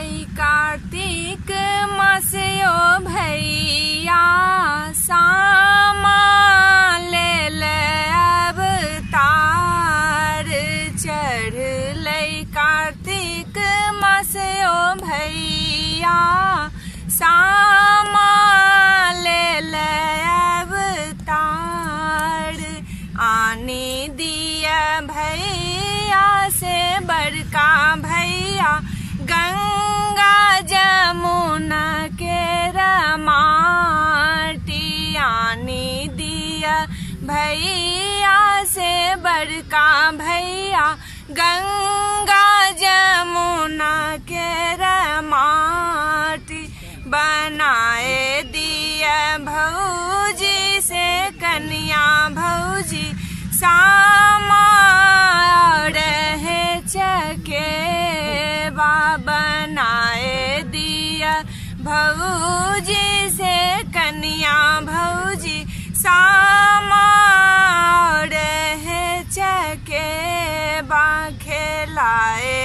कार्तिक मास यो भैया सामा लेल अवतार चढ़ल कार्तिक मास यो भैया सामा लेल अवतार आने दिया भैया से बड़का भैया गंगा जमुना के रमाटी आने दिया भैया से बड़का भैया गंगा जमुना के रमाटी बनाए दिया भौजी से कन्या भौजी सामा रहे चके बनाए दिया भौजी से कन्या भौजी सामा रहे चके खेलाए